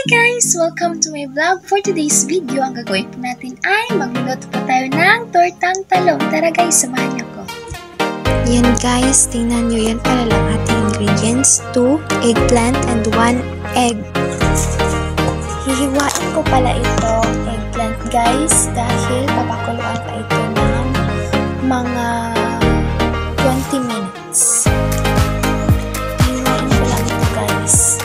guys! Welcome to my vlog. For today's video, ang gagawin po natin ay magluluto po tayo ng tortang talong. Tara guys, samahan niyo ko. Yan guys, tingnan nyo, yan pala lang ating ingredients. 2 eggplant and 1 egg. Hihiwain ko pala ito eggplant guys dahil papakuluan pa ito ng mga 20 minutes. Hihiwain ko lang ito guys.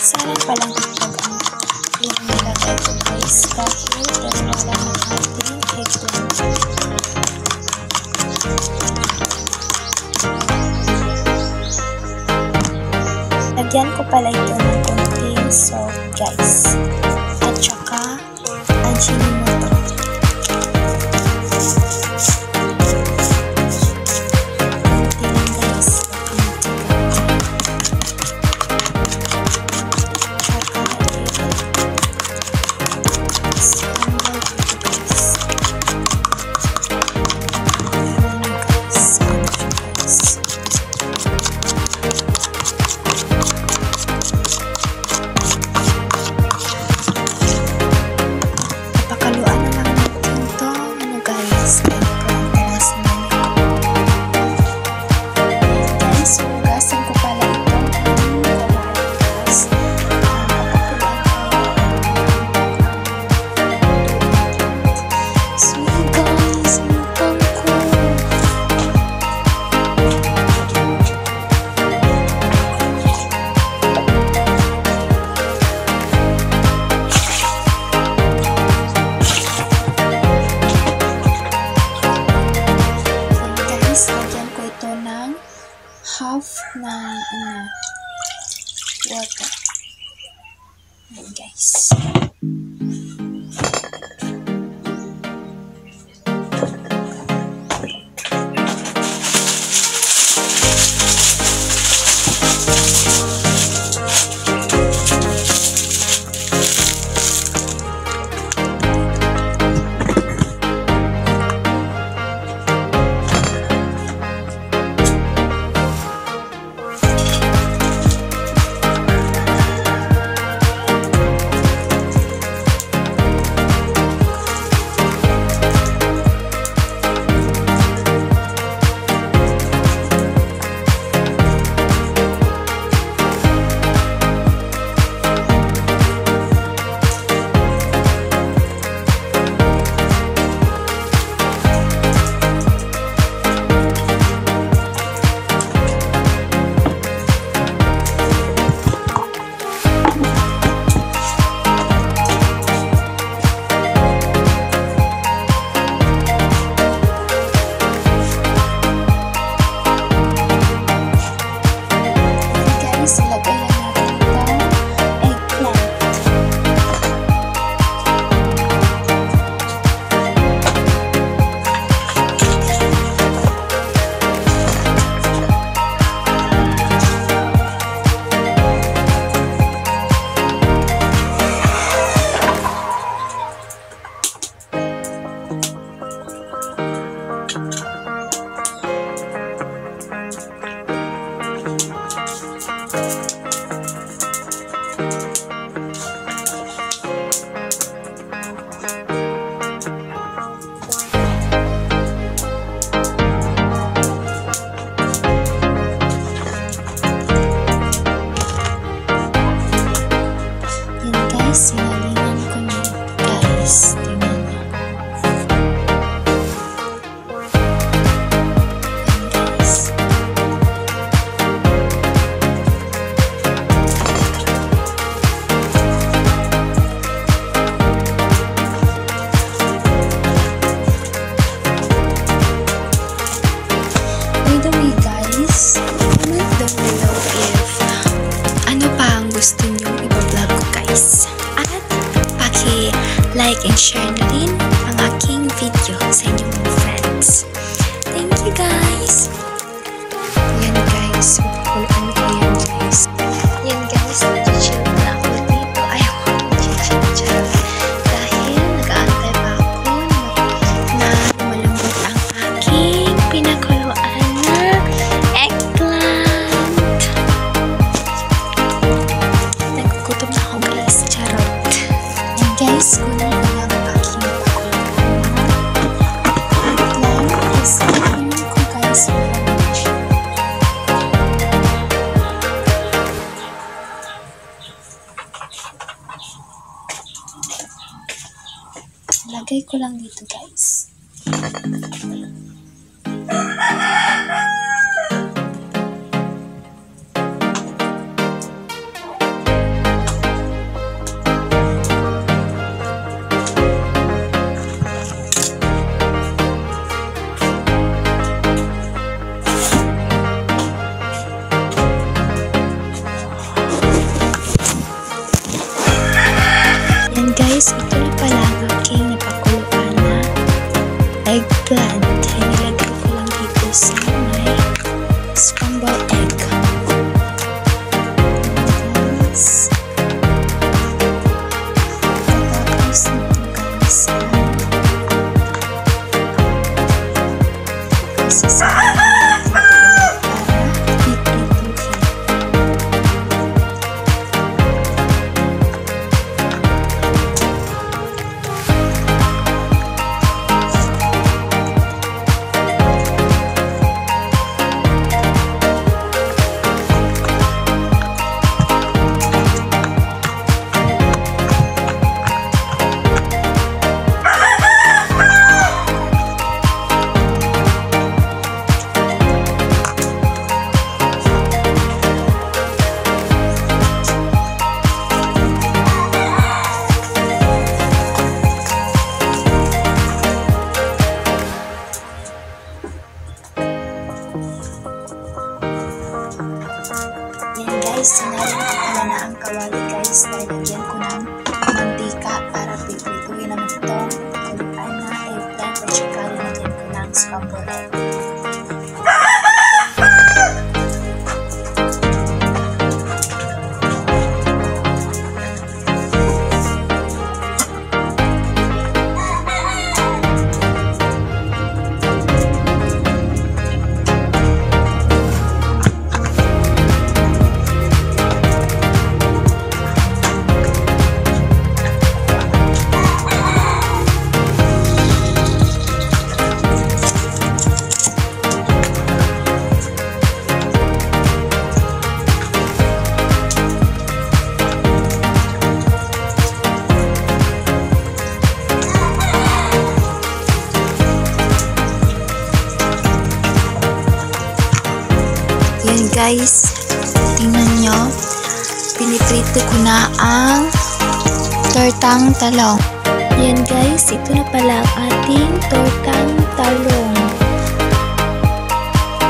Sarang palang ito yung nilagay ko guys dahil dalawa lang ang ating eggplant. Lagyan ko pala ito ng konting salt guys at saka Ajinomoto. Half ng water. Ayan guys. guys. Comment down below if ano pa ang gusto nyong i-vlog ko guys. At paki-like and share na rin ang aking video sa inyong mga friends. Thank you guys! Yan guys, magpapuluan ko yan guys. Yan guys, nag-chill na ako dito. Ayaw ko mag-chill. Dahil nag-aantay pa ako na malambot ang aking pinakuluan na eggplant. Nagkukutom na ako guys, charot. Yan guys, kunin ko lang ang aking pakuluan na eggplant. Kasi kunin ko guys, lagay ko lang dito guys. Yan guys, ito na pala ang aking napakuluan na eggplant. Nilagay ko lang dito sa may scrambled egg. Guys. Tapos nito guys kasi sa sinayin ko pala na ang kawali guys. Nalagyan ko ng mantika para pipituin naman itong kuluan na eggplant at saka nalagyan ko ng scrambled egg. Yan guys, tingnan nyo, piniprito ko na ang tortang talong. Yan guys, ito na pala ang ating tortang talong.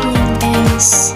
Yan guys.